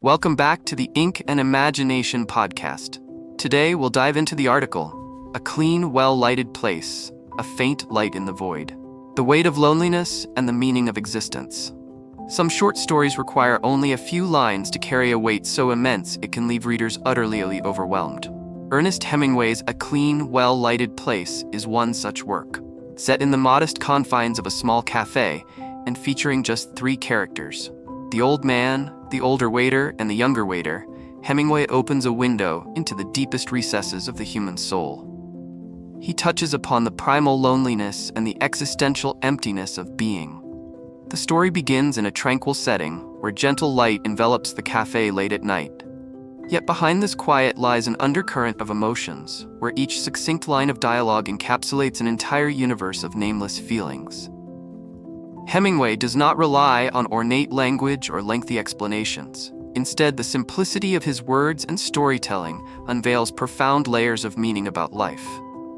Welcome back to the Ink and Imagination podcast. Today we'll dive into the article, A Clean, Well-Lighted Place, A Faint Light in the Void, The Weight of Loneliness and the Meaning of Existence. Some short stories require only a few lines to carry a weight so immense it can leave readers utterly overwhelmed. Ernest Hemingway's A Clean, Well-Lighted Place is one such work. Set in the modest confines of a small café and featuring just three characters, the old man, the older waiter, and the younger waiter, Hemingway opens a window into the deepest recesses of the human soul. He touches upon the primal loneliness and the existential emptiness of being. The story begins in a tranquil setting where gentle light envelops the café late at night. Yet behind this quiet lies an undercurrent of emotions, where each succinct line of dialogue encapsulates an entire universe of nameless feelings. Hemingway does not rely on ornate language or lengthy explanations. Instead, the simplicity of his words and storytelling unveils profound layers of meaning about life.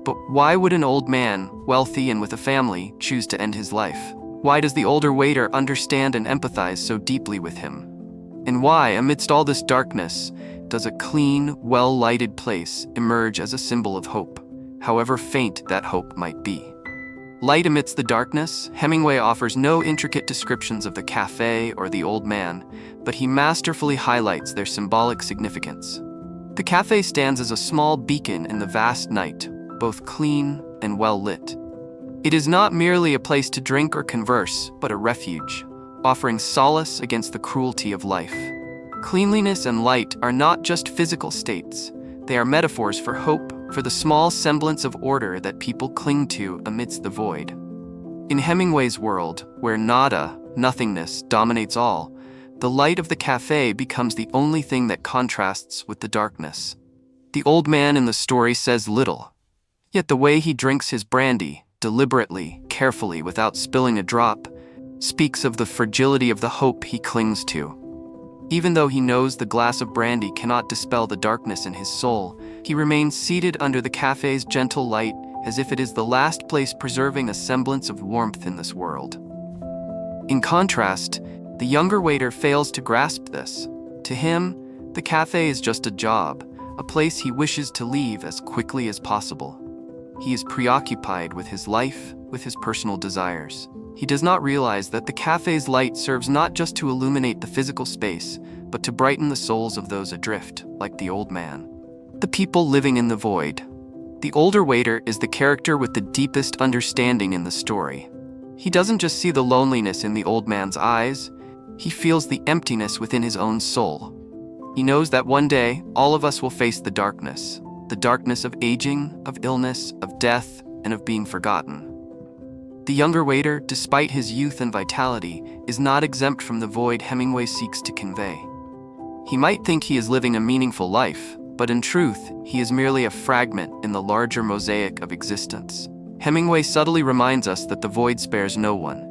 But why would an old man, wealthy and with a family, choose to end his life? Why does the older waiter understand and empathize so deeply with him? And why, amidst all this darkness, does a clean, well-lighted place emerge as a symbol of hope, however faint that hope might be? Light amidst the darkness, Hemingway offers no intricate descriptions of the café or the old man, but he masterfully highlights their symbolic significance. The café stands as a small beacon in the vast night, both clean and well-lit. It is not merely a place to drink or converse, but a refuge, offering solace against the cruelty of life. Cleanliness and light are not just physical states. They are metaphors for hope, for the small semblance of order that people cling to amidst the void. In Hemingway's world, where nada, nothingness, dominates all, the light of the café becomes the only thing that contrasts with the darkness. The old man in the story says little, yet the way he drinks his brandy, deliberately, carefully, without spilling a drop, speaks of the fragility of the hope he clings to. Even though he knows the glass of brandy cannot dispel the darkness in his soul, he remains seated under the café's gentle light as if it is the last place preserving a semblance of warmth in this world. In contrast, the younger waiter fails to grasp this. To him, the café is just a job, a place he wishes to leave as quickly as possible. He is preoccupied with his life, with his personal desires. He does not realize that the café's light serves not just to illuminate the physical space, but to brighten the souls of those adrift, like the old man. The people living in the void. The older waiter is the character with the deepest understanding in the story. He doesn't just see the loneliness in the old man's eyes, he feels the emptiness within his own soul. He knows that one day, all of us will face the darkness of aging, of illness, of death, and of being forgotten. The younger waiter, despite his youth and vitality, is not exempt from the void Hemingway seeks to convey. He might think he is living a meaningful life, but in truth, he is merely a fragment in the larger mosaic of existence. Hemingway subtly reminds us that the void spares no one.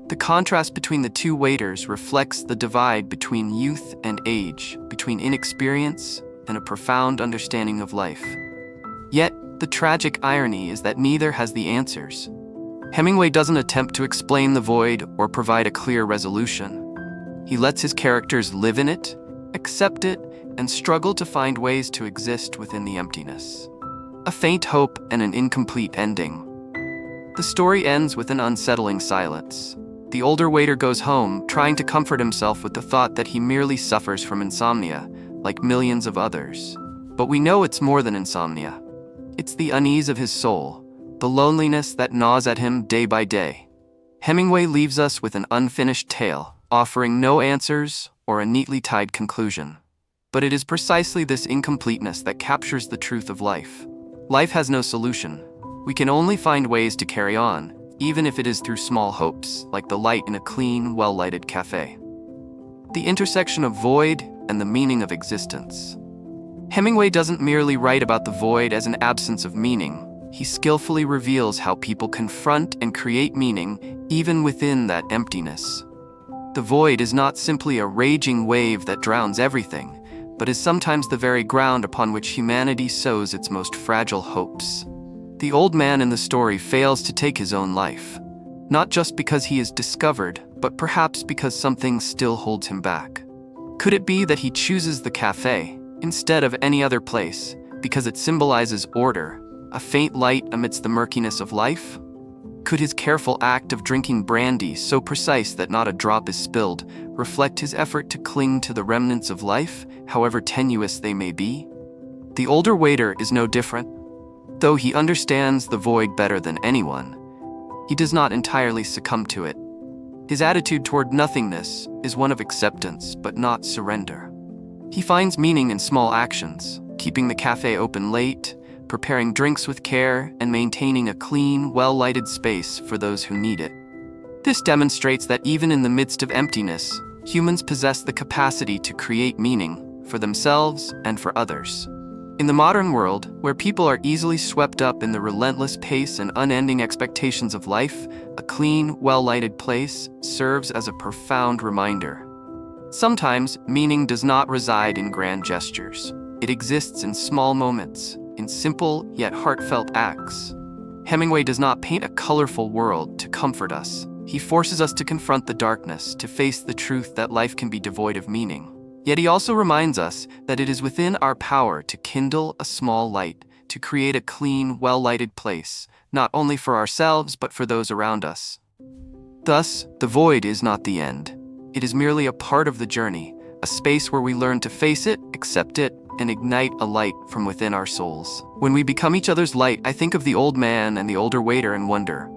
The contrast between the two waiters reflects the divide between youth and age, between inexperience and a profound understanding of life. Yet, the tragic irony is that neither has the answers. Hemingway doesn't attempt to explain the void or provide a clear resolution. He lets his characters live in it, accept it, and struggle to find ways to exist within the emptiness. A faint hope and an incomplete ending. The story ends with an unsettling silence. The older waiter goes home, trying to comfort himself with the thought that he merely suffers from insomnia, like millions of others. But we know it's more than insomnia. It's the unease of his soul, the loneliness that gnaws at him day by day. Hemingway leaves us with an unfinished tale, offering no answers or a neatly tied conclusion. But it is precisely this incompleteness that captures the truth of life. Life has no solution. We can only find ways to carry on, even if it is through small hopes, like the light in a clean, well-lighted café. The intersection of void and the meaning of existence. Hemingway doesn't merely write about the void as an absence of meaning. He skillfully reveals how people confront and create meaning even within that emptiness. The void is not simply a raging wave that drowns everything, but is sometimes the very ground upon which humanity sows its most fragile hopes. The old man in the story fails to take his own life, not just because he is discovered, but perhaps because something still holds him back. Could it be that he chooses the café instead of any other place because it symbolizes order, a faint light amidst the murkiness of life? Could his careful act of drinking brandy, so precise that not a drop is spilled, reflect his effort to cling to the remnants of life, however tenuous they may be? The older waiter is no different. Though he understands the void better than anyone, he does not entirely succumb to it. His attitude toward nothingness is one of acceptance, but not surrender. He finds meaning in small actions, keeping the cafe open late, preparing drinks with care, and maintaining a clean, well-lighted space for those who need it. This demonstrates that even in the midst of emptiness, humans possess the capacity to create meaning for themselves and for others. In the modern world, where people are easily swept up in the relentless pace and unending expectations of life, a clean, well-lighted place serves as a profound reminder. Sometimes, meaning does not reside in grand gestures. It exists in small moments, in simple yet heartfelt acts. Hemingway does not paint a colorful world to comfort us. He forces us to confront the darkness, to face the truth that life can be devoid of meaning. Yet he also reminds us that it is within our power to kindle a small light, to create a clean, well-lighted place, not only for ourselves but for those around us. Thus, the void is not the end. It is merely a part of the journey, a space where we learn to face it, accept it, and ignite a light from within our souls. When we become each other's light, I think of the old man and the older waiter and wonder,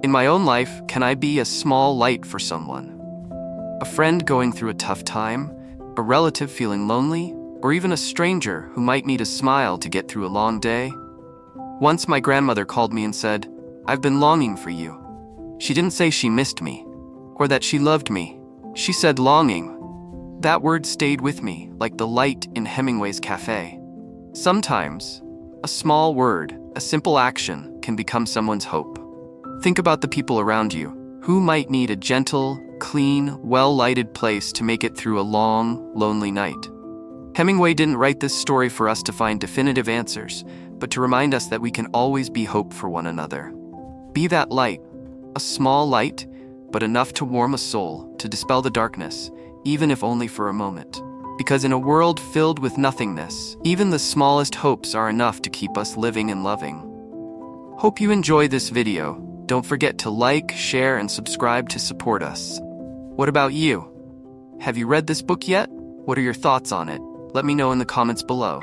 in my own life, can I be a small light for someone? A friend going through a tough time? A relative feeling lonely? Or even a stranger who might need a smile to get through a long day? Once my grandmother called me and said, "I've been longing for you." She didn't say she missed me, or that she loved me. She said longing. That word stayed with me, like the light in Hemingway's café. Sometimes, a small word, a simple action, can become someone's hope. Think about the people around you. Who might need a gentle, clean, well-lighted place to make it through a long, lonely night? Hemingway didn't write this story for us to find definitive answers, but to remind us that we can always be hope for one another. Be that light, a small light, but enough to warm a soul, to dispel the darkness, even if only for a moment. Because in a world filled with nothingness, even the smallest hopes are enough to keep us living and loving. Hope you enjoy this video. Don't forget to like, share, and subscribe to support us. What about you? Have you read this book yet? What are your thoughts on it? Let me know in the comments below.